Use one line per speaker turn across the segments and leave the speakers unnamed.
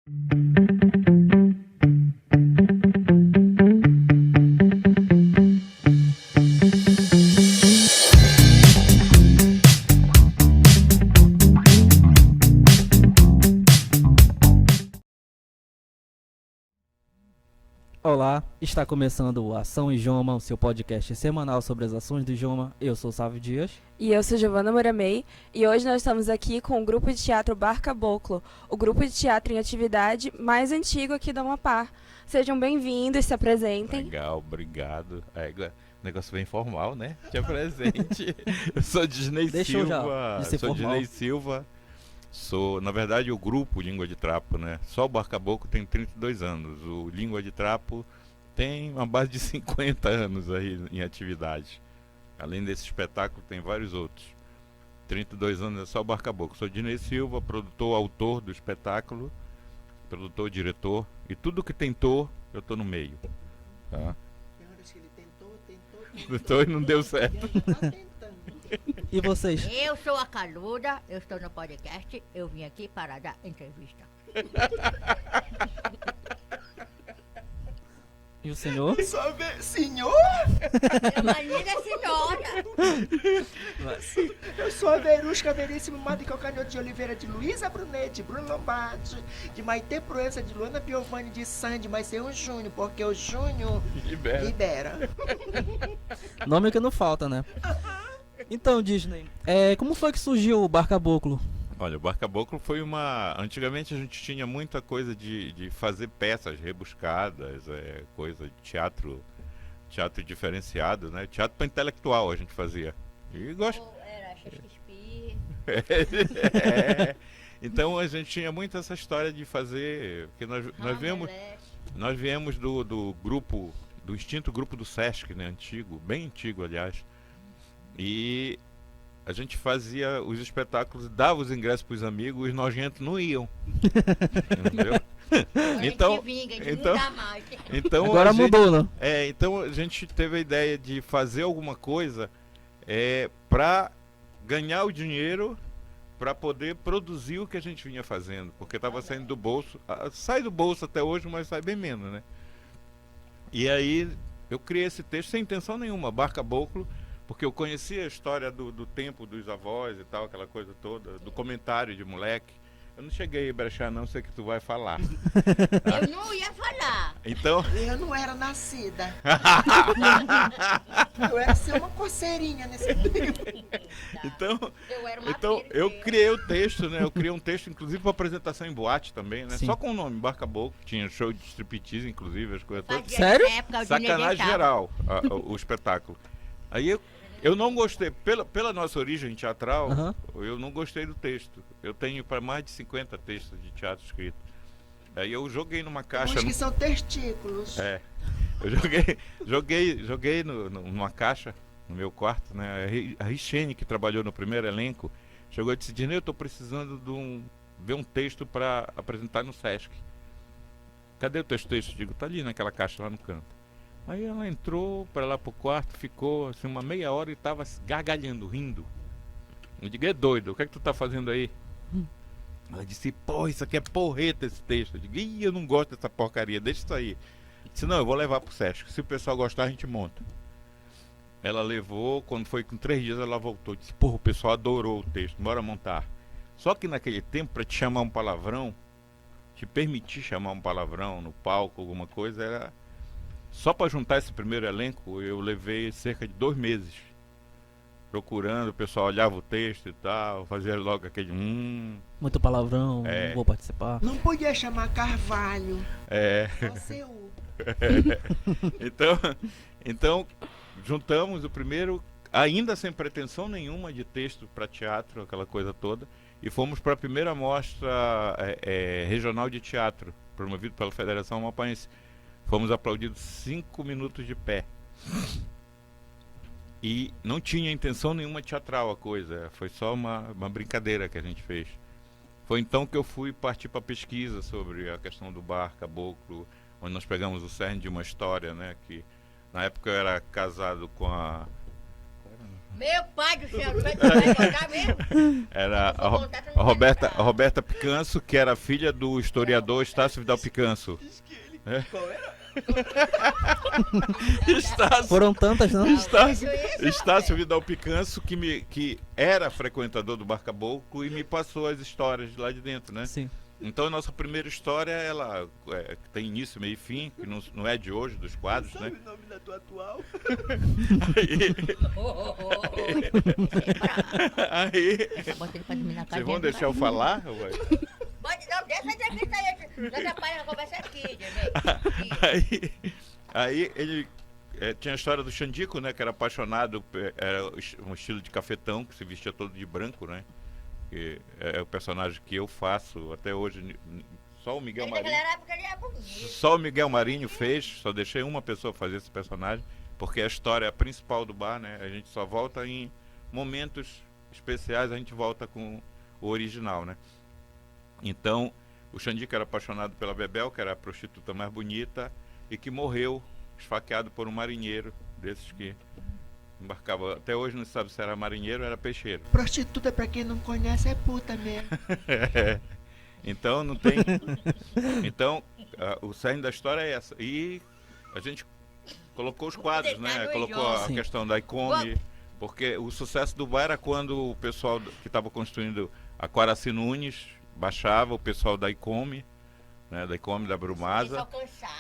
Olá, está começando o Ação Ijoma, o seu podcast semanal sobre as ações do Ijoma. Eu sou o Sávio Dias.
E eu sou Giovana Moramei, e hoje nós estamos aqui com o grupo de teatro Bar Caboclo, o grupo de teatro em atividade mais antigo aqui do Amapá. Sejam bem-vindos, se apresentem.
Legal, obrigado. Negócio bem formal, né? Te apresente. Eu sou Disney Silva. Disney Silva. Sou, na verdade, o grupo Língua de Trapo, né? Só o Bar Caboclo tem 32 anos. O Língua de Trapo tem uma base de 50 anos aí em atividade. Além desse espetáculo, tem vários outros. 32 anos é só o Bar Caboclo. Sou Disney Silva, produtor, autor do espetáculo, produtor, diretor. E tudo que tentou, eu tô no meio. Tá?
Tem horas que ele tentou.
Tentou e não deu certo.
Ele tá tentando.
E vocês?
Eu sou a Caluda, eu estou no podcast, eu vim aqui para dar entrevista.
E o senhor?
Senhor?
É uma linda senhora.
Eu sou a Verusca Veríssimo Mado de Calcanhoto de Oliveira, de Luísa Brunetti, Bruno Lombardi, de Maitê Proença, de Luana Piovani, de Sandy, mas sem o Júnior, porque o Júnior libera.
Nome que não falta, né? Então, Disney, como foi que surgiu o Bar Caboclo?
Olha, o Bar Caboclo foi Antigamente a gente tinha muita coisa de fazer peças rebuscadas, coisa de teatro diferenciado, né? Teatro para intelectual a gente fazia. E gosto.
Era Shakespeare.
Então a gente tinha muito essa história de fazer. Porque nós viemos do grupo, do extinto grupo do Sesc, né? Antigo, bem antigo, aliás. E a gente fazia os espetáculos, dava os ingressos para os amigos, os nojentos não iam. Entendeu? Então
agora mudou, né?
Então a gente teve a ideia de fazer alguma coisa para ganhar o dinheiro para poder produzir o que a gente vinha fazendo, porque estava saindo do bolso. Sai do bolso até hoje, mas sai bem menos, né? E aí eu criei esse texto sem intenção nenhuma, Bar Caboclo, porque eu conhecia a história do tempo dos avós e tal, aquela coisa toda, do comentário de moleque. Eu não cheguei a brechar não, sei que tu vai falar.
Eu não ia falar.
Então...
Eu não era nascida. Eu era ser uma coceirinha nesse tempo.
Então eu criei o texto, né? Eu criei um texto, inclusive, para apresentação em boate também, né?
Sim.
Só com o nome, Bar Caboclo. Tinha show de striptease, inclusive, as coisas todas.
Sério?
Sacanagem geral, o espetáculo. Aí eu não gostei, pela nossa origem teatral, eu não gostei do texto. Eu tenho para mais de 50 textos de teatro escrito. Aí eu joguei numa caixa.
Uns que são testículos.
Eu joguei numa caixa no meu quarto, né? A Richene, que trabalhou no primeiro elenco, chegou e disse: Dinei, eu estou precisando ver um texto para apresentar no Sesc. Cadê o teu texto? Digo, tá ali naquela caixa lá no canto. Aí ela entrou para lá pro quarto, ficou assim uma meia hora e tava gargalhando, rindo. Eu digo, doido, o que é que tu tá fazendo aí? Ela disse, pô, isso aqui é porreta esse texto. Eu digo, eu não gosto dessa porcaria, deixa isso aí. Eu disse, não, eu vou levar pro Sesc, se o pessoal gostar a gente monta. Ela levou, quando foi com 3 dias ela voltou, disse, porra, o pessoal adorou o texto, bora montar. Só que naquele tempo, para te chamar um palavrão, te permitir chamar um palavrão no palco, alguma coisa, era... Só para juntar esse primeiro elenco, eu levei cerca de 2 meses procurando, o pessoal olhava o texto e tal, fazia logo aquele
Muito palavrão, não vou participar.
Não podia chamar Carvalho. Só seu.
Então, juntamos o primeiro, ainda sem pretensão nenhuma de texto para teatro, aquela coisa toda, e fomos para a primeira mostra regional de teatro, promovido pela Federação Amapaense. Fomos aplaudidos 5 minutos de pé. E não tinha intenção nenhuma teatral a coisa. Foi só uma brincadeira que a gente fez. Foi então que eu fui partir para pesquisa sobre a questão do Bar Caboclo, onde nós pegamos o cerne de uma história, né? Que na época eu era casado com a
Meu pai do céu, vai contar mesmo?
Era
Eu vou contar, tu não
a
vai
Roberta,
lembrar.
a Roberta Picanso, que era filha do historiador Estácio Vidal Picanso.
Qual era?
Estácio,
Foram tantas, não?
Estácio,
Isso,
Estácio Vidal Picanso, que era frequentador do Bar Caboclo e me passou as histórias de lá de dentro, né?
Sim.
Então a nossa primeira história, ela tem início, meio e fim, que não é de hoje, dos quadros, né?
Sabe o nome da tua atual?
Aí,
Bota ele pra dormir na casa.
vocês vão
dele,
deixar eu falar? Vai.
Pode não, deixa a entrevista aí. Não atrapalha a conversa aqui, gente.
Aí ele tinha a história do Xandico, né? Que era apaixonado, era um estilo de cafetão, que se vestia todo de branco, né? Que é o personagem que eu faço até hoje. Só o Miguel Marinho.
Naquela época ele era bonito.
Só o Miguel Marinho fez, só deixei uma pessoa fazer esse personagem, porque a história principal do bar, né? A gente só volta em momentos especiais, a gente volta com o original, né? Então, o Xandico era apaixonado pela Bebel, que era a prostituta mais bonita, e que morreu esfaqueado por um marinheiro desses que embarcava. Até hoje não se sabe se era marinheiro ou era peixeiro.
Prostituta, pra quem não conhece, é puta mesmo.
Então não tem. Então o cerne da história é essa. E a gente colocou os quadros, né? Colocou a
Sim.
questão da Icome, porque o sucesso do bar era quando o pessoal que estava construindo a Quaraci Nunes baixava, o pessoal da Icome, né? Da Icome, da Brumasa,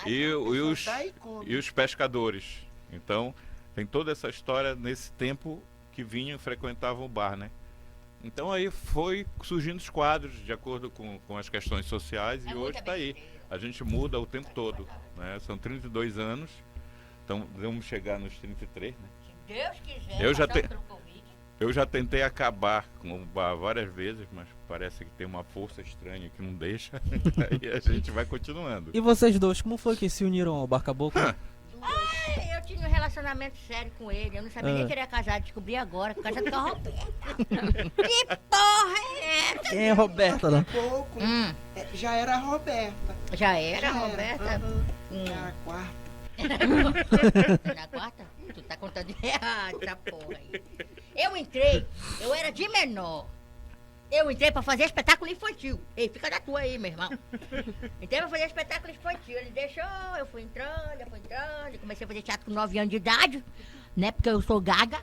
e os pescadores. Então tem toda essa história nesse tempo que vinham e frequentavam o bar, né? Então aí foi surgindo os quadros de acordo com as questões sociais e hoje está aí. A gente muda o tempo todo, né? São 32 anos, então vamos chegar nos 33, né?
Se Deus quiser,
Eu já
passar
te-
pelo Covid.
Eu já tentei acabar com o bar várias vezes, mas parece que tem uma força estranha que não deixa. Aí a gente vai continuando.
E vocês dois, como foi que se uniram ao Bar Caboclo?
Eu tinha um relacionamento sério com ele. Eu não sabia nem que ele era casado. Descobri agora, casado com a Roberta. Que porra é essa?
Quem é Roberta, né?
Pouco. Já era a Roberta.
Já era, Roberta?
É a quarta.
Na quarta? Tu tá contando errado essa porra aí. Eu era de menor. Eu entrei pra fazer espetáculo infantil. Ei, fica da tua aí, meu irmão. Entrei pra fazer espetáculo infantil. Ele deixou, eu fui entrando. Comecei a fazer teatro com 9 anos de idade, né? Porque eu sou gaga.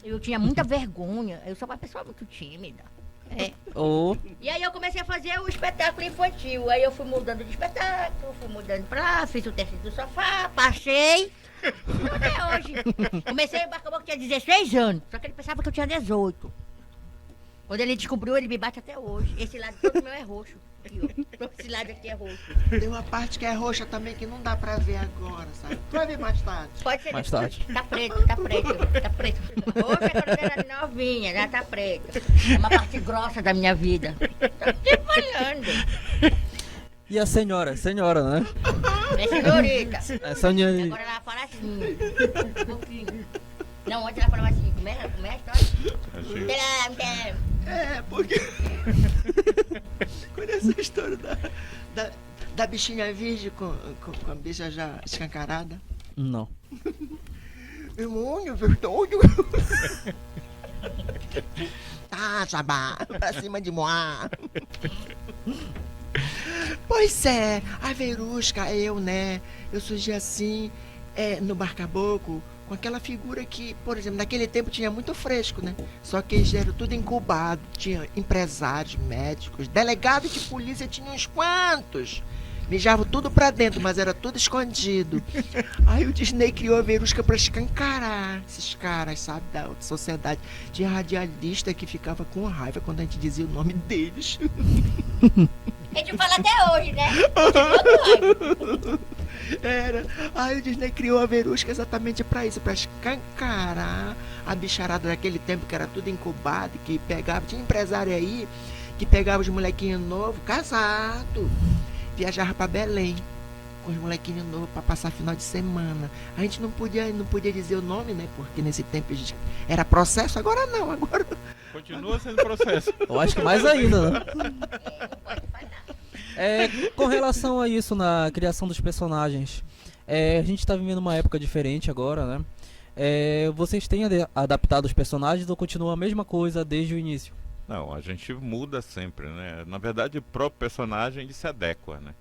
Eu tinha muita vergonha. Eu sou uma pessoa muito tímida. É.
Ou
E aí eu comecei a fazer o espetáculo infantil. Aí eu fui mudando de espetáculo, fui mudando pra lá, fiz o teste do sofá, passei. Até hoje. Comecei, o Bar Caboclo tinha 16 anos, só que ele pensava que eu tinha 18. Quando ele descobriu, ele me bate até hoje. Esse lado todo meu é roxo. Aqui, ó. Esse lado aqui é roxo.
Tem uma parte que é roxa também que não dá pra ver agora, sabe? Tu vai ver mais tarde.
Pode ser.
mais tarde.
Tá preto. Roxa quando eu era novinha, já tá preto. É uma parte grossa da minha vida. Tô te falando.
E a senhora? Senhora, né?
É senhorita.
É senhora.
Agora ela fala assim. Um pouquinho. Não, antes ela falava assim. Como é a história?
Assim.
É, porque. Conhece a história da bichinha virgem com a bicha já escancarada?
Não.
Demônio, verdade. Tá, Jabá, pra cima de Moá. Pois é, a Verusca, eu, né? Eu surgi assim, no Bar Caboclo, com aquela figura que, por exemplo, naquele tempo tinha muito fresco, né? Só que eles eram tudo incubado, tinha empresários, médicos, delegados de polícia, tinha uns quantos. Mijavam tudo pra dentro, mas era tudo escondido. Aí o Disney criou a Verusca pra escancarar esses caras, sabe, da sociedade. Tinha radialista que ficava com raiva quando a gente dizia o nome deles.
A gente fala até hoje, né? Continua com raiva.
Era. Aí o Disney criou a Verusca exatamente pra isso, pra escancarar a bicharada daquele tempo que era tudo incubado, que pegava. Tinha empresário aí que pegava os molequinhos novos, casado, viajava pra Belém com os molequinhos novos pra passar final de semana. A gente não podia dizer o nome, né? Porque nesse tempo a gente era processo, agora não, agora.
Continua sendo processo.
Eu acho que mais ainda, né?
Não pode falar.
Com relação a isso na criação dos personagens, a gente tá vivendo uma época diferente agora, né? Vocês têm adaptado os personagens ou continua a mesma coisa desde o início?
Não, a gente muda sempre, né? Na verdade, o próprio personagem ele se adequa, né?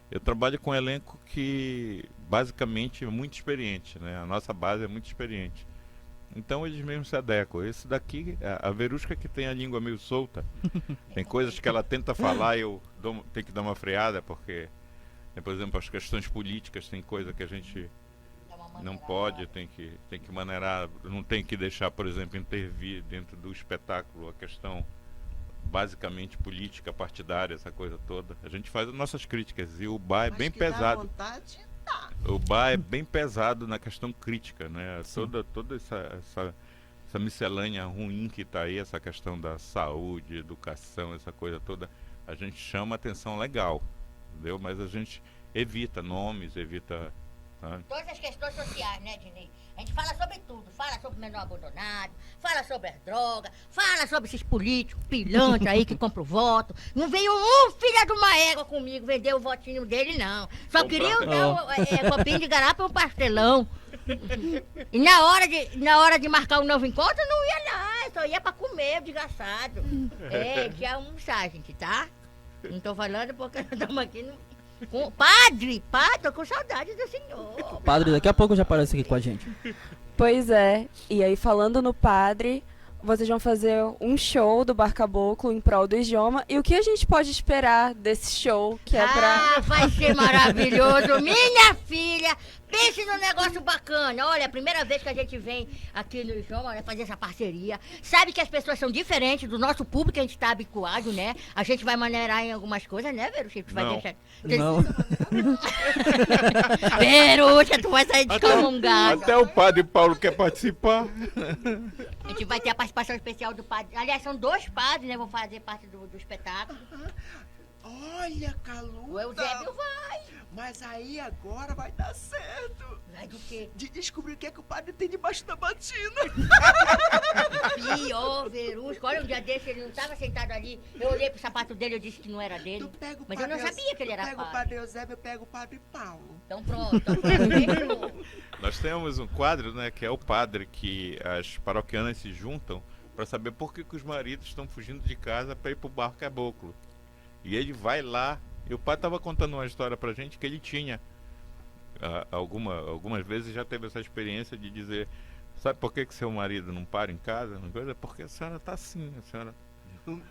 Eu trabalho com um elenco que basicamente é muito experiente, né? A nossa base é muito experiente. Então eles mesmos se adequam. Esse daqui, a Verusca que tem a língua meio solta, tem coisas que ela tenta falar e eu tenho que dar uma freada, porque, por exemplo, as questões políticas, tem coisa que a gente não pode, tem que maneirar, não tem que deixar, por exemplo, intervir dentro do espetáculo a questão basicamente política, partidária, essa coisa toda. A gente faz as nossas críticas e o bar é bem pesado.
Vontade, tá.
O bar é bem pesado na questão crítica, né? Toda essa miscelânea ruim que está aí, essa questão da saúde, educação, essa coisa toda, a gente chama atenção legal, entendeu? Mas a gente evita nomes, evita...
Todas as questões sociais, né, Dinei? A gente fala sobre tudo. Fala sobre o menor abandonado, fala sobre as drogas, fala sobre esses políticos pilantras aí que compram voto. Não veio um filho de uma égua comigo vender o votinho dele, não. Só queria dar um copinho de garapa e um pastelão. E na hora de marcar um novo encontro, não ia lá. Só ia pra comer, desgraçado. Tinha almoçar, gente, tá? Não tô falando porque nós estamos aqui no... Padre, tô com saudade do senhor.
Padre, daqui a pouco já aparece aqui com a gente.
Pois é, e aí falando no padre, vocês vão fazer um show do Bar Caboclo em prol do idioma. E o que a gente pode esperar desse show que é pra...
vai ser maravilhoso, minha filha. Pense num negócio bacana. Olha, a primeira vez que a gente vem aqui no idioma, né, fazer essa parceria. Sabe que as pessoas são diferentes do nosso público, que a gente tá habituado, né? A gente vai maneirar em algumas coisas, né, Verusca? Vai
Não.
deixar...
Não.
Verusca, tu vai sair descalongada.
Até o padre Paulo quer participar.
A gente vai ter a participação especial do padre. Aliás, são 2 padres, né? Vão fazer parte do espetáculo.
Olha, Caluta.
O Eusébio vai.
Mas aí agora vai dar certo.
Vai do quê?
De descobrir o que é que o padre tem debaixo da batina.
Pior, Verusca. Olha, um dia desse ele não estava sentado ali. Eu olhei pro sapato dele e disse que não era dele.
Tu pega o
Mas eu não
padre
sabia que ele era
pega o
padre.
padre Eusébio, eu pego o padre Paulo.
Então pronto. Fechou.
Nós temos um quadro, né, que é o padre, que as paroquianas se juntam para saber por que os maridos estão fugindo de casa para ir pro Bar Caboclo. E ele vai lá, e o padre estava contando uma história pra gente que ele tinha, algumas vezes já teve essa experiência de dizer, sabe por que seu marido não para em casa? Uma coisa, porque a senhora tá assim, a senhora... Então,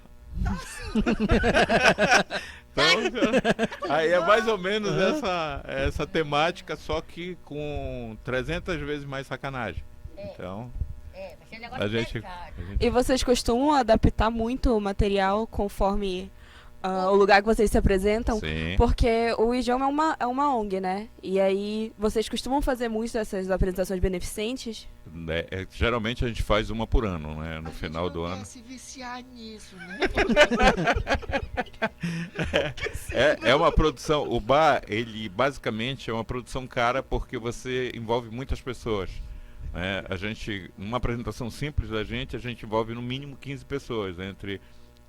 aí é mais ou menos essa temática, só que com 300 vezes mais sacanagem. Então,
Vai ser um negócio
a gente...
pesado.
E vocês costumam adaptar muito o material conforme o lugar que vocês se apresentam?
Sim.
Porque o idioma é uma ONG, né? E aí, vocês costumam fazer muito essas apresentações beneficentes?
Geralmente a gente faz uma por ano, né? No final do ano.
Quer se viciar nisso, né?
É uma produção. O bar, ele basicamente é uma produção cara porque você envolve muitas pessoas. Né? A gente, numa apresentação simples da gente, a gente envolve no mínimo 15 pessoas, entre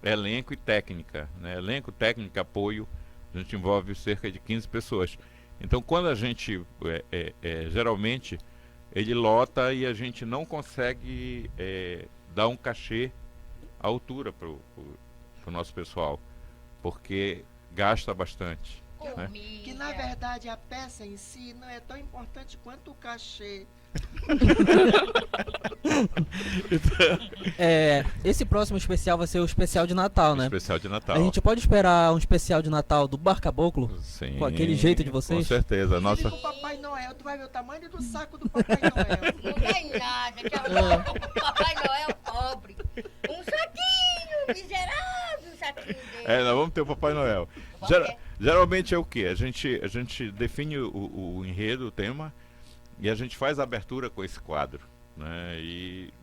elenco e técnica. Né? Elenco, técnica, apoio, a gente envolve cerca de 15 pessoas. Então, quando a gente, geralmente, ele lota e a gente não consegue dar um cachê à altura para o nosso pessoal, porque gasta bastante. Né?
Que na verdade a peça em si não é tão importante quanto o cachê.
Esse próximo especial vai ser o especial de Natal, né?
Especial de Natal.
A gente pode esperar um especial de Natal do Bar Caboclo?
Sim,
Com aquele jeito de vocês?
Com certeza. Nossa...
Filho do Papai Noel, tu vai ver o tamanho do saco do Papai Noel.
Não tem nada, que é o Papai Noel pobre. Um saquinho, miserável saquinho dele.
Nós vamos ter o Papai Noel. Geralmente é o quê? A gente define o enredo, o tema, e a gente faz a abertura com esse quadro. Né? E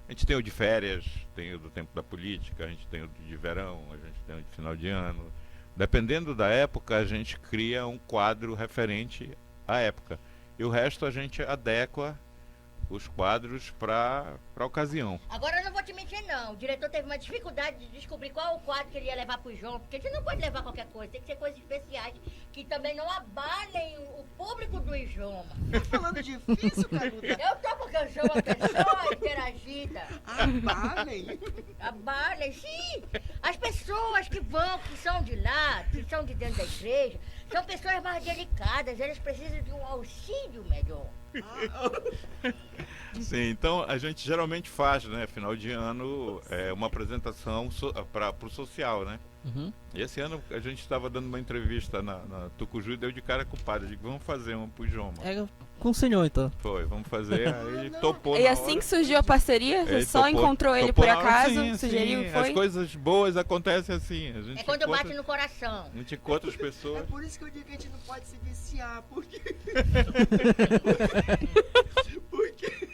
a gente tem o de férias, tem o do tempo da política, a gente tem o de verão, a gente tem o de final de ano. Dependendo da época, a gente cria um quadro referente à época. E o resto a gente adequa os quadros para a ocasião.
Agora eu não vou te mentir, não. O diretor teve uma dificuldade de descobrir qual o quadro que ele ia levar pro João, porque a gente não pode levar qualquer coisa, tem que ser coisas especiais que também não abalem o público do Ijoma.
Tá falando difícil, Canuta?
Eu tô porque eu sou uma pessoa interagida.
Abalem.
Abalem, sim. As pessoas que vão, que são de lá, que são de dentro da igreja, são pessoas mais delicadas, elas precisam de um auxílio melhor.
Sim, então a gente geralmente faz, né, final de ano, uma apresentação para o social, né?
Uhum.
E esse ano a gente estava dando uma entrevista na Tucuju e deu de cara com o padre. Eu digo, vamos fazer uma pro Joma.
É com o senhor, então.
Foi, vamos fazer. Aí ele topou
E
na
assim
hora.
que surgiu a parceria, você
Ele
só
topou-
encontrou ele
topou
por
na hora.
acaso,
Sim,
sugeriu,
sim,
foi?
as coisas boas acontecem assim. A gente
É quando
encontra,
bate no coração.
a gente encontra as
É
pessoas.
por isso que eu digo que a gente não pode se viciar, porque... porque...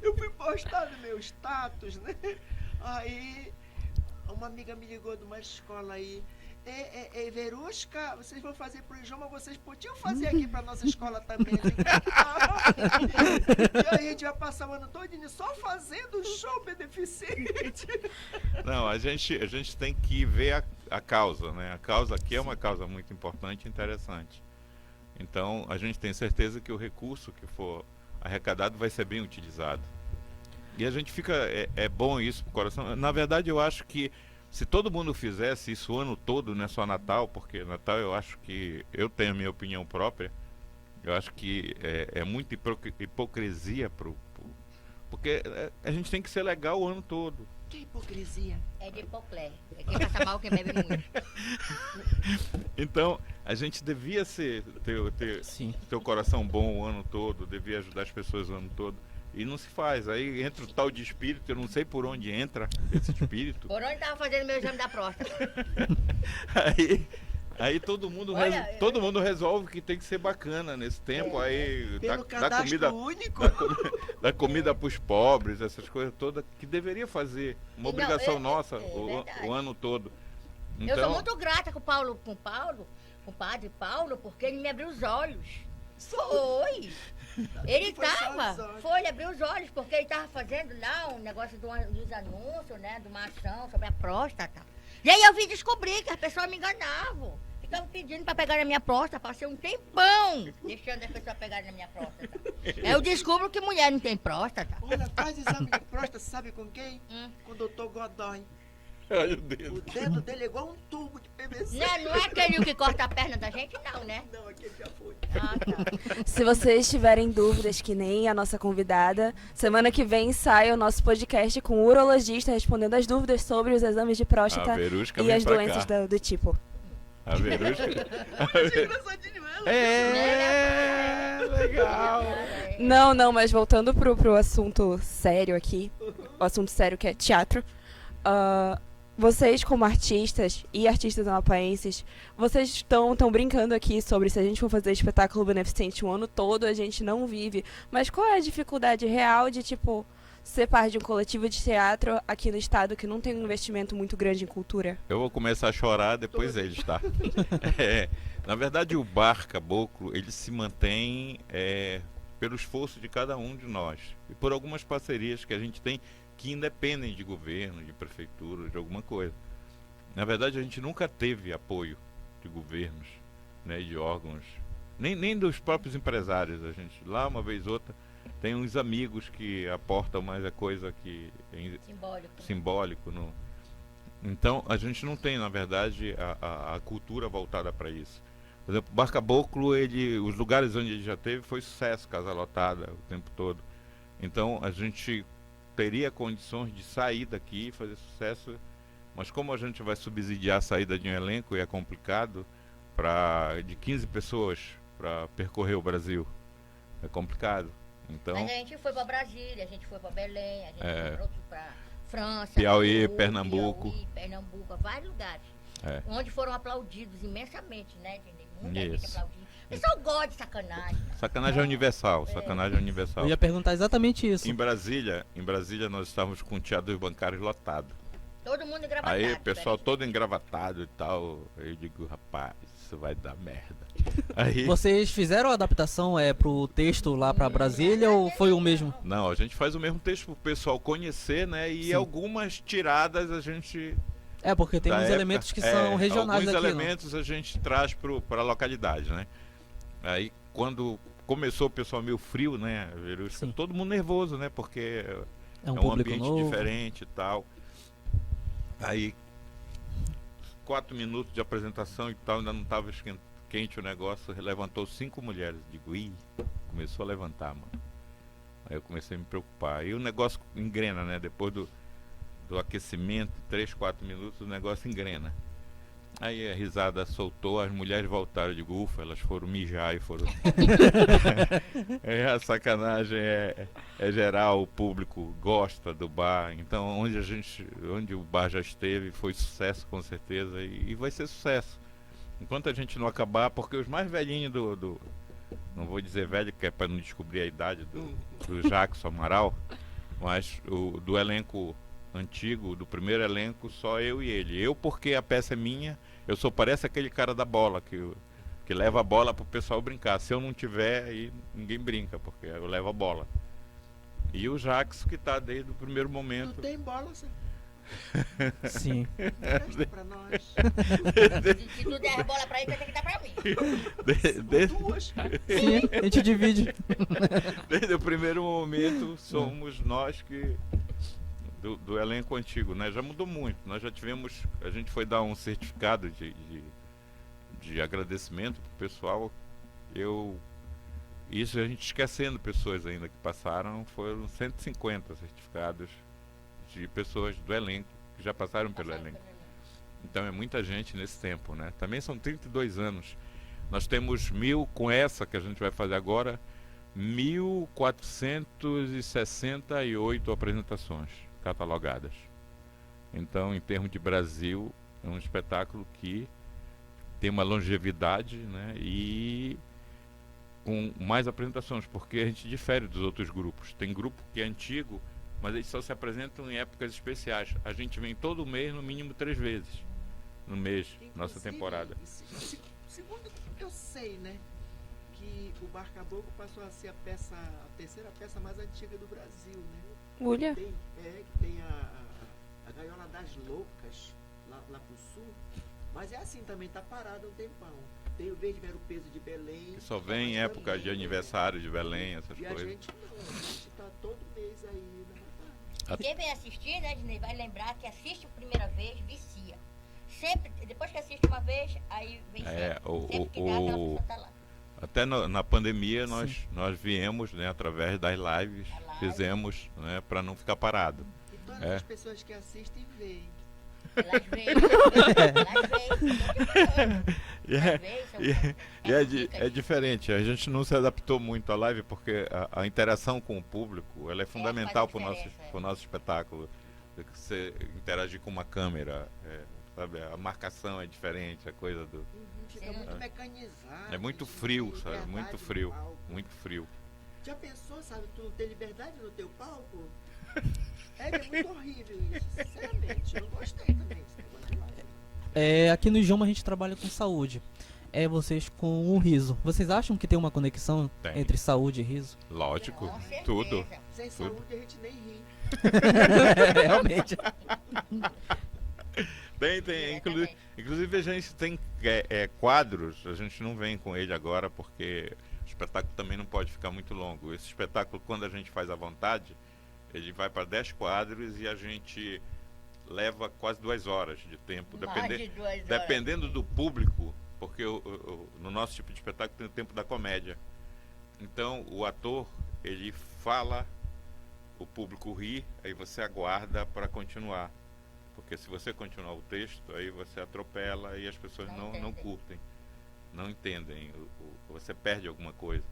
eu fui postar no meu status, né? Aí uma amiga me ligou de uma escola aí. Verusca, vocês vão fazer pro Ijoma, vocês podiam fazer aqui pra nossa escola também. E aí a gente vai passar o ano todo só fazendo show beneficente.
Não, a gente tem que ver a causa, né? A causa aqui é uma causa muito importante e interessante. Então, a gente tem certeza que o recurso que for arrecadado vai ser bem utilizado. E a gente fica... É bom isso pro coração. Na verdade, eu acho que se todo mundo fizesse isso o ano todo, não é só Natal, porque Natal eu acho que... Eu tenho a minha opinião própria. Eu acho que é muita hipocrisia porque a gente tem que ser legal o ano todo.
Que hipocrisia.
É de hipoclé. É quem passa mal, quem bebe muito.
Então, a gente devia
Sim.
ter o coração bom o ano todo, devia ajudar as pessoas o ano todo. E não se faz. Aí entra o tal de espírito, eu não sei por onde entra esse espírito.
Por onde tava fazendo meu exame da próstata?
Aí todo mundo,
Olha,
todo mundo resolve que tem que ser bacana nesse tempo. Aí
Pelo
dá
cadastro
comida,
único.
dá comida pros pobres, essas coisas todas, que deveria fazer. Uma
Não,
obrigação
é
nossa
verdade.
o ano todo.
Eu sou muito grata com o padre Paulo, porque ele me abriu os olhos. Foi! Ele
Foi só os
tava,
olhos.
ele abriu os olhos, porque ele tava fazendo lá um negócio dos anúncios, né, de uma ação sobre a próstata. E aí eu vim descobrir que as pessoas me enganavam. Ficavam pedindo pra pegar na minha próstata, passei um tempão deixando as pessoas pegarem na minha próstata. Aí eu descubro que mulher não tem próstata.
Olha, faz exame de próstata, sabe com quem?
Hum.
Com o doutor Godoy.
Ai, o
O
dedo.
dedo dele é igual um tubo de PVC.
Não é aquele que corta a perna da gente, não, né?
Não, aquele já foi.
Ah, tá.
Se vocês tiverem dúvidas, que nem a nossa convidada, semana que vem sai o nosso podcast com o urologista respondendo as dúvidas sobre os exames de
A
próstata
Verusca
e
vem
as
pra
doenças
cá.
do tipo.
A Verusca.
Engraçadinho ela.
Legal.
Não, mas voltando pro assunto sério aqui, o assunto sério que é teatro, vocês como artistas e artistas amapaenses, vocês estão brincando aqui sobre se a gente for fazer espetáculo beneficente o ano todo, a gente não vive, mas qual é a dificuldade real de, tipo, ser parte de um coletivo de teatro aqui no estado que não tem um investimento muito grande em cultura?
Eu vou começar a chorar, depois eles, tá? Na verdade, o Bar Caboclo, ele se mantém pelo esforço de cada um de nós. E por algumas parcerias que a gente tem que independem de governo, de prefeitura, de alguma coisa. Na verdade, a gente nunca teve apoio de governos, né, de órgãos, nem dos próprios empresários. A gente, lá uma vez ou outra, tem uns amigos que aportam mais a coisa que simbólico. Então, a gente não tem, na verdade, a cultura voltada para isso. Por exemplo, o Bar Caboclo, os lugares onde ele já teve, foi sucesso, casa lotada o tempo todo. Então, a gente teria condições de sair daqui e fazer sucesso, mas como a gente vai subsidiar a saída de um elenco, e é complicado, de 15 pessoas para percorrer o Brasil, é complicado. Então,
Mas a gente foi pra Brasília, a gente foi pra Belém, a gente foi pra França,
Piauí,
Peru,
Pernambuco.
Pernambuco, vários lugares.
É.
Onde foram aplaudidos imensamente, né? Muita
Isso.
gente aplaudindo. O pessoal gosta de sacanagem.
sacanagem é universal, sacanagem é universal.
Eu ia perguntar exatamente isso.
Em Brasília nós estávamos com o Teatro dos Bancários lotado.
Todo mundo engravatado.
Aí o pessoal
diferente.
todo engravatado e tal. Eu digo, rapaz, isso vai dar merda. Aí,
Vocês fizeram a adaptação pro texto lá pra Brasília ou foi o mesmo?
não, a gente faz o mesmo texto pro pessoal conhecer, né? E
Sim.
algumas tiradas a gente
É, porque tem
da
uns
época.
elementos que são regionais
alguns
daqui,
elementos a gente traz para a localidade, né? Aí quando começou o pessoal meio frio, né, Verusca,
Sim.
todo mundo nervoso, né? Porque
É um
é um
público
ambiente
novo.
diferente e tal. Aí 4 minutos de apresentação e tal, ainda não estava quente o negócio, levantou 5 mulheres. Digo, ih, começou a levantar, mano. Aí eu comecei a me preocupar. Aí o negócio engrena, né? Depois do aquecimento, 3, 4 minutos, o negócio engrena. Aí a risada soltou, as mulheres voltaram. Eu digo, ufa, elas foram mijar e foram. A sacanagem é geral, o público gosta do bar. Então onde o bar já esteve, foi sucesso com certeza e vai ser sucesso. Enquanto a gente não acabar, porque os mais velhinhos não vou dizer velho, que é para não descobrir a idade do Jackson Amaral, mas do elenco antigo, do primeiro elenco, só eu e ele. Eu, porque a peça é minha, eu só pareço aquele cara da bola, que leva a bola pro pessoal brincar. Se eu não tiver, aí ninguém brinca, porque eu levo a bola. E o Jackson, que tá desde o primeiro momento.
Tu tem bola, Sam?
Sim.
Presta pra nós.
Se tu der a bola pra ele, vai ter que dar pra mim.
Duas.
Sim, a gente divide.
Desde o primeiro momento, somos nós que... Do elenco antigo, né? Já mudou muito. Nós já tivemos... A gente foi dar um certificado de agradecimento pro pessoal. Isso a gente esquecendo pessoas ainda que passaram. Foram 150 certificados de pessoas do elenco que já passaram pelo elenco. Então é muita gente nesse tempo, né? Também são 32 anos. Nós temos com essa que a gente vai fazer agora, 1.468 apresentações catalogadas. Então, em termos de Brasil, é um espetáculo que tem uma longevidade, né? E com mais apresentações, porque a gente difere dos outros grupos. Tem grupo que é antigo, mas eles só se apresentam em épocas especiais. A gente vem todo mês, no mínimo 3 vezes no mês, nossa temporada.
Segundo eu sei, né? Que o Bar Caboclo passou a ser a terceira peça mais antiga do Brasil, né?
Mulher?
Que tem a Gaiola das Loucas lá pro sul, mas é assim também, tá parado um tempão. Tem o Verde Ver o Peso de Belém.
Que só vem em
mas
época
também,
de aniversário de Belém, essas
E a
coisas.
gente não, a gente tá todo mês aí na batalha.
Quem vem assistir, né, Disney, vai lembrar que assiste a primeira vez, vicia. Sempre, depois que assiste uma vez, aí vem sempre. Sempre que dá, aquela pessoa tá lá.
Até na pandemia nós viemos, né, através das lives,
A live.
fizemos, né, para não ficar parado.
E todas
É.
as pessoas que assistem veem.
Elas veem,
É diferente, a gente não se adaptou muito à live porque a interação com o público ela é fundamental para o nosso espetáculo. Você interagir com uma câmera, sabe, a marcação é diferente, a coisa do...
Fica muito mecanizado.
É muito
gente,
frio,
tem
sabe?
liberdade
Muito
no
frio,
palco.
muito frio.
Já pensou, sabe, tu não ter liberdade no teu palco? É muito horrível isso, sinceramente. Eu não gostei também desse negócio de live.
Aqui no Joma a gente trabalha com saúde. Vocês com o riso. Vocês acham que tem uma conexão
Tem.
entre saúde e riso?
Lógico,
Com certeza.
tudo.
Sem saúde a gente nem ri.
Realmente.
Tem, inclusive a gente tem quadros, a gente não vem com ele agora porque o espetáculo também não pode ficar muito longo. Esse espetáculo, quando a gente faz à vontade, ele vai para 10 quadros e a gente leva quase 2 horas de tempo,
Mais de 2 horas.
dependendo do público, porque no nosso tipo de espetáculo tem o tempo da comédia. Então o ator, ele fala, o público ri, aí você aguarda para continuar. Porque se você continuar o texto, aí você atropela e as pessoas não curtem, não entendem, você perde alguma coisa.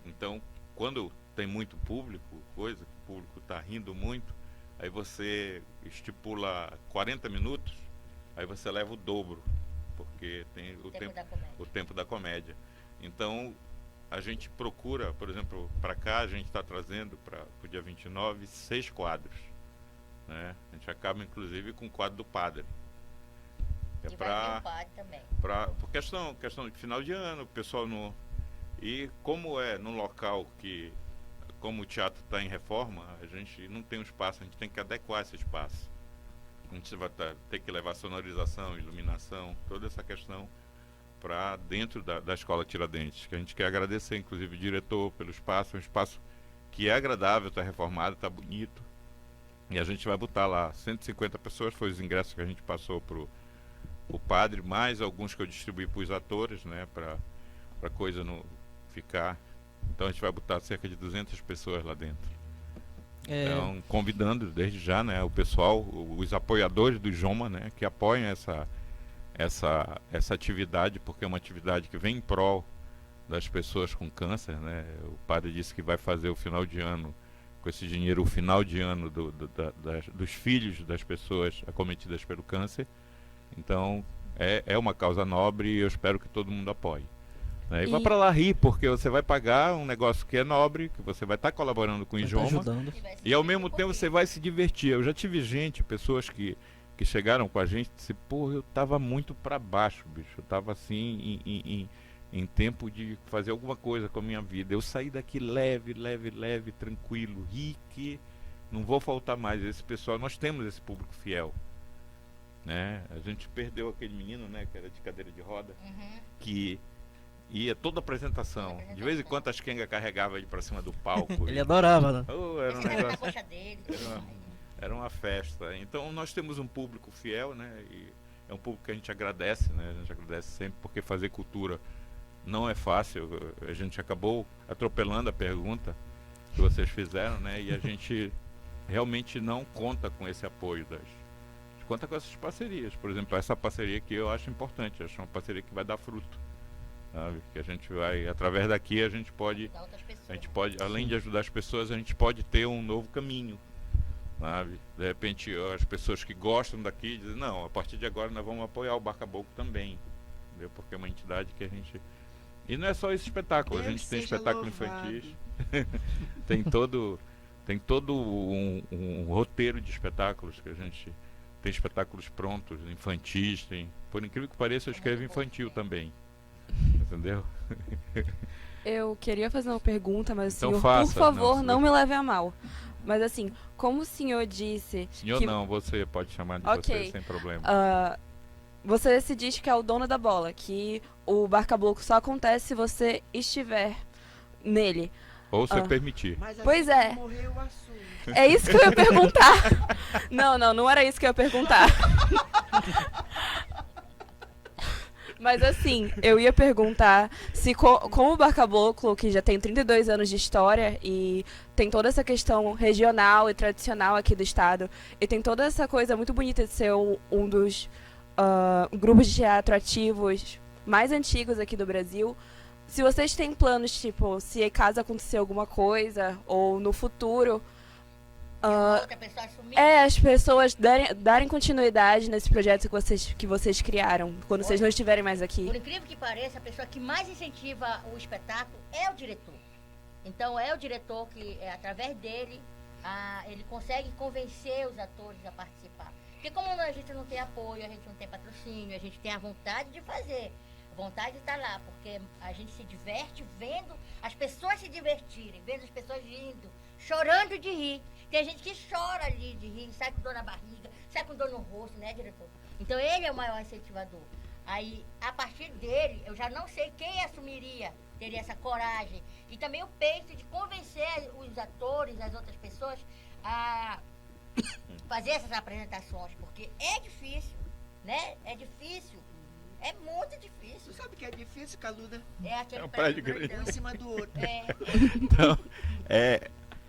Então, quando tem muito público, que o público está rindo muito, aí você estipula 40 minutos, aí você leva o dobro, porque tem o tempo da comédia. Então, a gente procura, por exemplo, para cá a gente está trazendo para o dia 29 6 quadros. Né? A gente acaba inclusive com o quadro do padre.
E vai ter o padre também.
Por questão de final de ano, o pessoal não. E como é num local que, como o teatro está em reforma, a gente não tem um espaço, a gente tem que adequar esse espaço. A gente vai ter que levar sonorização, iluminação, toda essa questão para dentro da Escola Tiradentes, que a gente quer agradecer, inclusive, o diretor pelo espaço, um espaço que é agradável, está reformado, está bonito. E a gente vai botar lá 150 pessoas, foi os ingressos que a gente passou pro padre, mais alguns que eu distribuí para os atores, né, para coisa não ficar. Então a gente vai botar cerca de 200 pessoas lá dentro. Então, convidando desde já, né, o pessoal, os apoiadores do Joma, né, que apoiam essa atividade, porque é uma atividade que vem em prol das pessoas com câncer, né? O padre disse que vai fazer o final de ano, com esse dinheiro, o final de ano dos filhos das pessoas acometidas pelo câncer. Então, é uma causa nobre e eu espero que todo mundo apoie. Né? E vá para lá rir, porque você vai pagar um negócio que é nobre, que você vai estar colaborando com o Joma,
ajudando.
e ao mesmo tempo você vai se divertir. Eu já tive pessoas que chegaram com a gente e disseram, pô, eu tava muito para baixo, bicho. Eu tava assim em tempo de fazer alguma coisa com a minha vida. Eu saí daqui leve, tranquilo, ri que não vou faltar mais. Esse pessoal, nós temos esse público fiel. Né? A gente perdeu aquele menino, né, que era de cadeira de roda, que ia toda apresentação. De vez em quando a Kenga carregava ele para cima do palco.
Ele adorava, né?
Era um negócio...
na coxa dele.
Era uma festa. Então nós temos um público fiel, né? E é um público que a gente agradece, né? A gente agradece sempre, porque fazer cultura não é fácil. A gente acabou atropelando a pergunta que vocês fizeram, né? E a gente realmente não conta com esse apoio a gente conta com essas parcerias. Por exemplo, essa parceria que eu acho importante. Eu acho uma parceria que vai dar fruto. Sabe? Que a gente vai, através daqui, a gente pode, além de ajudar as pessoas, a gente pode ter um novo caminho. Sabe? De repente as pessoas que gostam daqui dizem, não, a partir de agora nós vamos apoiar o Bar Caboclo também, entendeu? Porque é uma entidade que a gente... E não é só esse espetáculo, a gente tem espetáculo infantil, tem todo um roteiro de espetáculos que a gente tem, espetáculos prontos, infantis, tem, por incrível que pareça, eu escrevo infantil também, entendeu?
Eu queria fazer uma pergunta, mas
Então
senhor,
faça,
por favor,
não,
não me leve a mal. Mas assim, como o senhor disse...
Senhor
que...
não, você pode chamar de
Ok.
você sem problema.
Você se diz que é o dono da bola, que o Bar Caboclo só acontece se você estiver nele.
Ou se eu permitir.
Mas
Pois
assim
é.
que morreu o assunto.
É isso que eu ia perguntar. Não era isso que eu ia perguntar. Mas assim, eu ia perguntar se como o Bar Caboclo, que já tem 32 anos de história e tem toda essa questão regional e tradicional aqui do estado, e tem toda essa coisa muito bonita de ser um dos grupos de teatro ativos mais antigos aqui do Brasil, se vocês têm planos, tipo, se caso acontecer alguma coisa, ou no futuro...
outra pessoa assumir.
as pessoas darem continuidade nesse projeto que vocês criaram, quando vocês não estiverem mais aqui.
Por incrível que pareça, a pessoa que mais incentiva o espetáculo é o diretor. Então é o diretor que, através dele, ele consegue convencer os atores a participar. Porque como a gente não tem apoio, a gente não tem patrocínio, a gente tem a vontade de fazer. A vontade de estar lá, porque a gente se diverte vendo as pessoas se divertirem, vendo as pessoas rindo, chorando de rir. Tem gente que chora ali de rir, sai com dor na barriga, sai com dor no rosto, né, diretor? Então ele é o maior incentivador. Aí, a partir dele, eu já não sei quem assumiria, teria essa coragem. E também o peito de convencer os atores, as outras pessoas, a fazer essas apresentações, porque é difícil, né? É difícil. É muito difícil.
Tu sabe que é difícil, Caluda?
É aquele
É um prédio grande.
Um em cima do outro.
Então,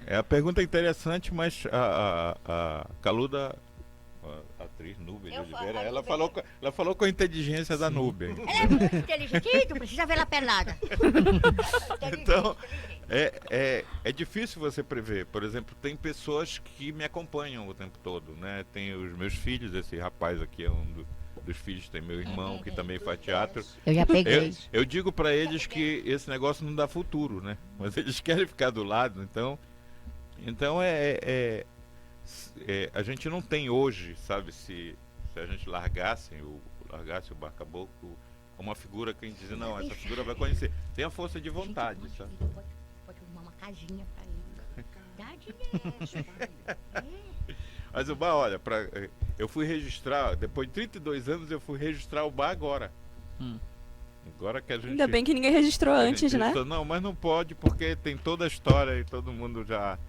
a pergunta é interessante, mas a Caluda, a atriz Núbia de
Eu
Oliveira,
falo,
ela falou com a inteligência da Núbia.
Ela é muito inteligente. Ih, tu precisa ver ela pelada.
Então, é difícil você prever. Por exemplo, tem pessoas que me acompanham o tempo todo, né? Tem os meus filhos, esse rapaz aqui é um dos filhos, tem meu irmão que também faz teatro.
Eu já peguei.
Eu digo para eles que esse negócio não dá futuro, né? Mas eles querem ficar do lado, então a gente não tem hoje, sabe, se a gente largasse o Bar Caboclo, uma figura que a gente diz, não, essa figura vai conhecer. Tem a força de vontade, sabe?
Pode arrumar uma casinha pra ele. Dá dinheiro.
Mas o Bar, olha, Eu fui registrar, depois de 32 anos, eu fui registrar o bar agora. Agora que a gente...
Ainda bem que ninguém registrou
a gente
antes, né?
registrou. Não, mas não pode, porque tem toda a história e todo mundo já...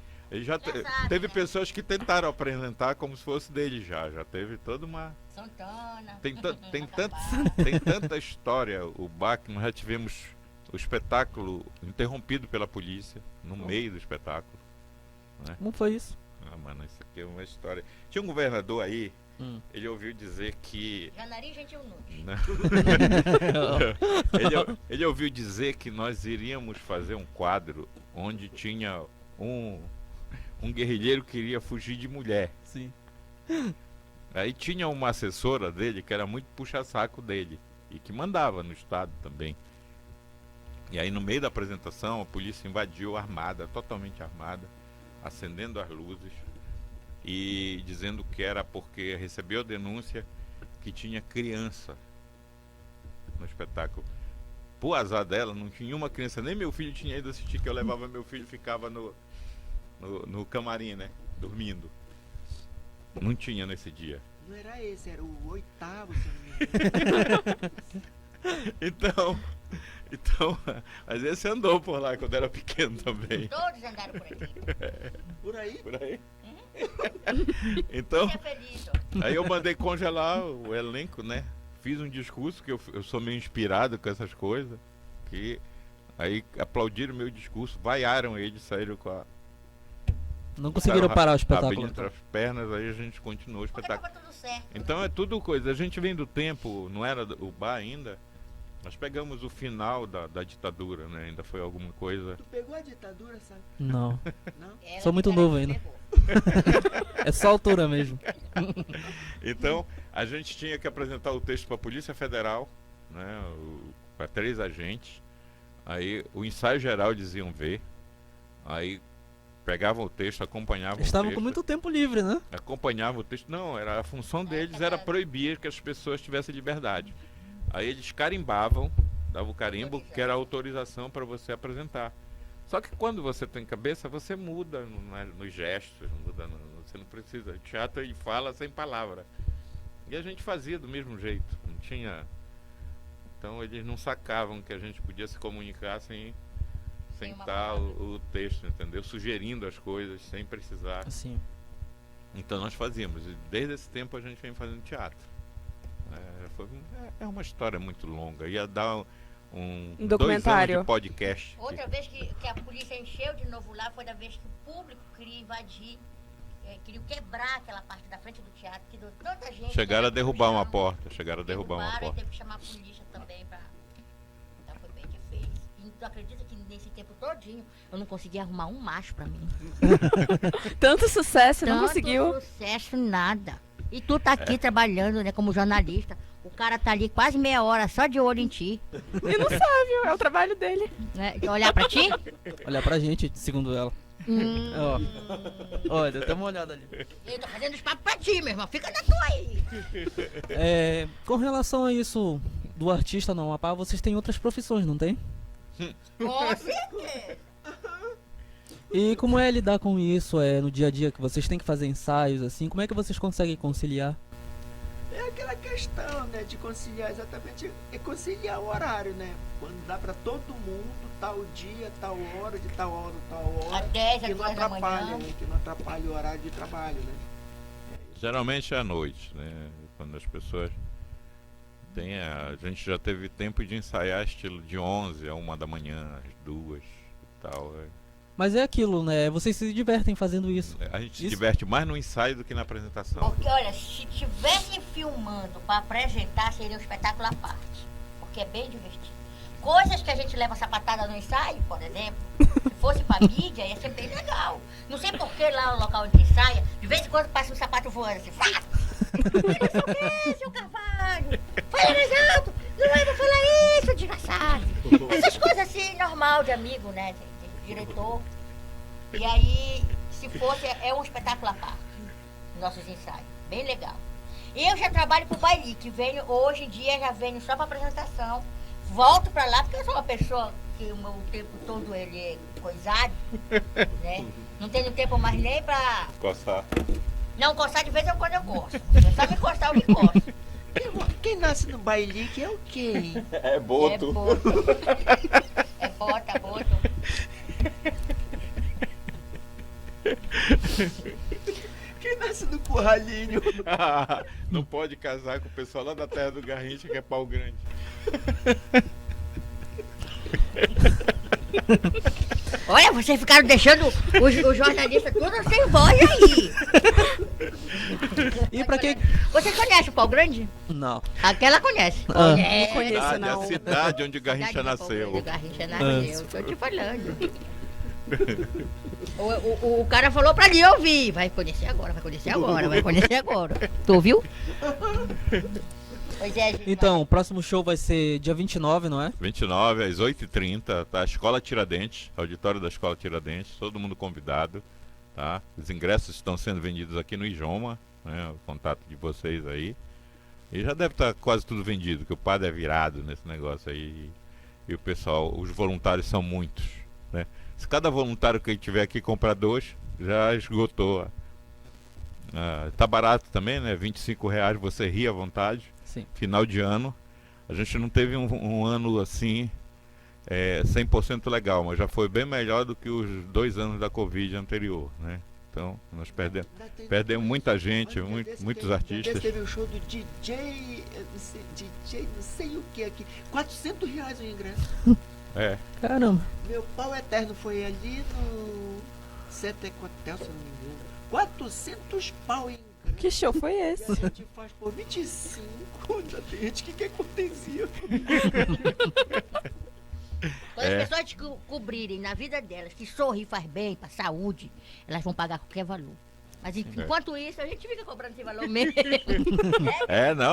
sabe,
Teve
né?
pessoas que tentaram apresentar como se fosse dele já teve toda uma...
Santana.
Tem tanta história o bar que nós já tivemos o espetáculo interrompido pela polícia no meio do espetáculo.
Como foi isso?
Ah, mano, isso aqui é uma história. Tinha um governador aí,
Hum.
ele ouviu dizer que...
Janari Gentil Nunes.
Não. ele ouviu dizer que nós iríamos fazer um quadro onde tinha um guerrilheiro que queria fugir de mulher.
Sim.
Aí tinha uma assessora dele que era muito puxa-saco dele e que mandava no estado também. E aí no meio da apresentação a polícia invadiu armada, totalmente armada, acendendo as luzes e dizendo que era porque recebeu a denúncia que tinha criança no espetáculo. Por azar dela, não tinha uma criança, nem meu filho tinha ido assistir, que eu levava meu filho, ficava no camarim, né, dormindo. Não tinha nesse dia.
Não era esse, era o 8º, se eu não me engano.
Então, às vezes você andou por lá quando era pequeno também.
Todos andaram por aqui.
Por aí?
Por aí. Então,
Seja feliz, ó.
aí eu mandei congelar o elenco, né? Fiz um discurso, que eu sou meio inspirado com essas coisas. Que aí aplaudiram o meu discurso, vaiaram eles, saíram com a...
Não conseguiram parar o espetáculo.
abrindo
Então.
as pernas, aí a gente continuou o
Porque
espetáculo.
tava tudo certo.
Então é tudo coisa. A gente vem do tempo, não era o bar ainda. Nós pegamos o final da ditadura, né? Ainda foi alguma coisa.
Tu pegou a ditadura, sabe?
Não.
Não?
Ela
Sou muito
que
novo
parece
ainda.
que pegou.
É só altura mesmo.
Então, a gente tinha que apresentar o texto para a Polícia Federal, né? Para 3 agentes. Aí o ensaio geral eles iam ver. Aí pegavam o texto, acompanhavam
Estavam
o texto.
com muito tempo livre, né?
Acompanhavam o texto. Não, era a função deles era proibir que as pessoas tivessem liberdade. Aí eles carimbavam, davam o carimbo, que era a autorização para você apresentar. Só que quando você tem cabeça, você muda nos gestos, muda você não precisa. O teatro ele fala sem palavra. E a gente fazia do mesmo jeito, não tinha... Então eles não sacavam que a gente podia se comunicar sem
Sem uma
estar
palavra.
o texto, entendeu? Sugerindo as coisas sem precisar.
Assim.
Então nós fazíamos. E desde esse tempo a gente vem fazendo teatro. É uma história muito longa. Ia dar um
documentário.
2 anos de podcast.
Outra vez que a polícia encheu de novo lá foi da vez que o público queria invadir, queria quebrar aquela parte da frente do teatro, que deu tanta gente.
Chegaram
né,
a derrubar uma
chão.
porta. Chegaram a derrubar uma
Derrubaram,
porta.
e teve que chamar a polícia também pra... Então foi bem difícil. E tu acredita que nesse tempo todinho eu não consegui arrumar um macho pra mim?
Tanto sucesso, não
Tanto
conseguiu.
sucesso, nada. E tu tá aqui trabalhando, né, como jornalista. O cara tá ali quase meia hora só de olho em ti,
E não sabe, é o trabalho dele.
né? De olhar pra ti.
Olhar pra gente, segundo ela. Ó. Olha, deu até uma olhada ali.
Eu tô fazendo os papos pra ti, meu irmão. Fica na tua aí.
Com relação a isso do artista no Amapá, vocês têm outras profissões, não tem?
Com certeza.
E como é lidar com isso no dia a dia, que vocês têm que fazer ensaios, assim? Como é que vocês conseguem conciliar?
É aquela questão, né, de conciliar exatamente, é conciliar o horário, né? Quando dá pra todo mundo, tal dia, tal hora, de tal hora, tal hora.
Às 10,
que
às
não
2 da
atrapalha,
manhã.
né? Que não atrapalha o horário de trabalho, né?
Geralmente é à noite, né? Quando as pessoas têm a gente já teve tempo de ensaiar estilo de 11 a 1 da manhã, às 2 e tal.
Mas é aquilo, né? Vocês se divertem fazendo isso.
A gente se
Isso.
diverte mais no ensaio do que na apresentação.
Porque, olha, se tivessem filmando pra apresentar, seria um espetáculo à parte. Porque é bem divertido. Coisas que a gente leva sapatada no ensaio, por exemplo, se fosse pra mídia, ia ser bem legal. Não sei por que lá no local onde ensaia, de vez em quando passa um sapato voando assim. Fá! Não sei o que, seu Carvalho. Fala mais alto. Não é pra falar isso, desgraçado. Essas coisas assim, normal de amigo, né? De diretor. E aí, se fosse, é um espetáculo à parte. Nossos ensaios. Bem legal. E eu já trabalho pro baile, que venho, hoje em dia já venho só pra apresentação. Volto pra lá, porque eu sou uma pessoa que o meu tempo todo ele é coisado, né? Não tenho tempo mais nem pra
Coçar.
Não, coçar de vez em quando eu coço. É só me encostar, eu me encosto.
Quem nasce no bailique é o quê?
É
É boto. É bota, boto.
Quem nasce no curralinho?
Não pode casar com o pessoal lá da terra do Garrincha, que é pau grande.
Olha, vocês ficaram deixando os jornalistas todos sem voz aí.
E pra quem...
Vocês conhecem o Pau Grande?
Não.
Aquela conhece.
Ah.
Não conheço,
Cidade,
não.
a cidade onde o Garrincha
Cidade de Pau Grande,
nasceu.
o Garrincha nasceu, tô te falando. O cara falou pra mim ouvir. Vai conhecer agora, vai conhecer agora, vai conhecer agora. Tu ouviu? Pois é, gente,
Então, o próximo show vai ser dia 29, não é?
29 às 8h30, tá? Escola Tiradentes, auditório da Escola Tiradentes, todo mundo convidado, tá? Os ingressos estão sendo vendidos aqui no Ijoma, né? O contato de vocês aí. E já deve estar quase tudo vendido, que o padre é virado nesse negócio aí. E o pessoal, os voluntários são muitos, né? Se cada voluntário que tiver aqui comprar 2, já esgotou. Tá barato também, né? R$25, você ri à vontade.
Sim.
Final de ano. A gente não teve um ano assim 100% legal, mas já foi bem melhor do que os 2 anos da Covid anterior, né? Então, nós perdemos muita gente, muitos artistas.
Teve o show do DJ, não sei o que aqui, R$400 o ingresso.
É.
Caramba.
Meu pau eterno foi ali no Center Hotel, se eu não me engano. 400 pau em ingresso.
Que show foi
E
esse?
a gente faz por 25, já tem gente que quer cortesia.
Quando as pessoas descobrirem na vida delas que sorrir faz bem pra saúde, elas vão pagar qualquer valor. Mas enquanto isso, a gente fica cobrando esse valor mesmo.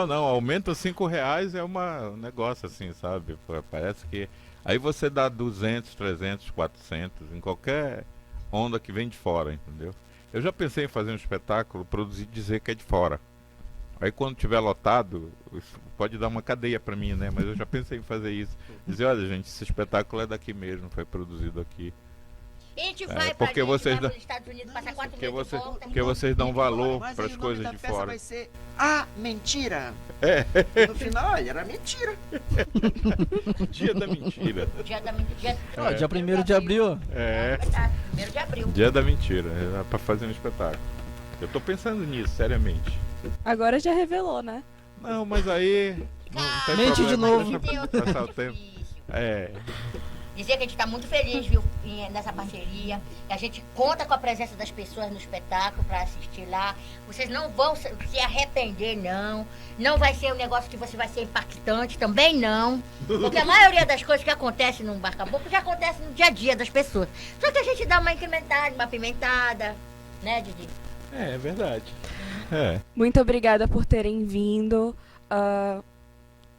Não, aumenta R$5 é um negócio assim, sabe? Parece que aí você dá 200, 300, 400 em qualquer onda que vem de fora, entendeu? Eu já pensei em fazer um espetáculo, produzir e dizer que é de fora. Aí quando tiver lotado, isso pode dar uma cadeia pra mim, né? Mas eu já pensei em fazer isso. Dizer, olha gente, esse espetáculo é daqui mesmo, foi produzido aqui.
A gente vai
porque
pra
vocês
vai
dão-
pros Estados Unidos, passar 4
Porque,
meses
você,
de volta.
porque vocês dão valor
Mas
para
aí
as
o nome
coisas
da
de
peça
fora.
vai ser A Mentira. No final, olha, era mentira.
Dia da mentira.
Dia da mentira.
Ó, dia 1º de abril.
É,
Verdade, 1º de abril.
dia da mentira. É pra fazer um espetáculo. Eu tô pensando nisso, seriamente.
Agora já revelou, né?
Não, mas aí. Não tem
Mente
problema,
de novo.
deixa passar o tempo. É.
Dizer que a gente está muito feliz, viu, nessa parceria. Que a gente conta com a presença das pessoas no espetáculo para assistir lá. Vocês não vão se arrepender, não. Não vai ser um negócio que você vai ser impactante, também não. Porque a maioria das coisas que acontecem no Bar Caboclo já acontece no dia a dia das pessoas. Só que a gente dá uma incrementada, uma pimentada, né, Didi?
É verdade. É.
Muito obrigada por terem vindo.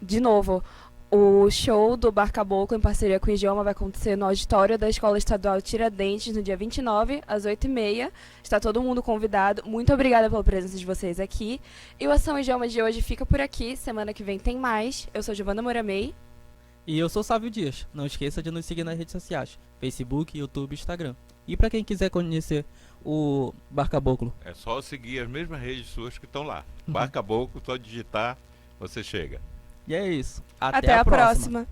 De novo, o show do Bar Caboclo em parceria com o Idioma vai acontecer no auditório da Escola Estadual Tiradentes no dia 29, às 8h30. Está todo mundo convidado. Muito obrigada pela presença de vocês aqui. E o Ação Idioma de hoje fica por aqui. Semana que vem tem mais. Eu sou Giovana Moramei.
E eu sou Sávio Dias. Não esqueça de nos seguir nas redes sociais: Facebook, YouTube e Instagram. E pra quem quiser conhecer o Bar Caboclo,
É só seguir as mesmas redes suas que estão lá. Bar Caboclo, só digitar, você chega.
e é isso.
Até a próxima.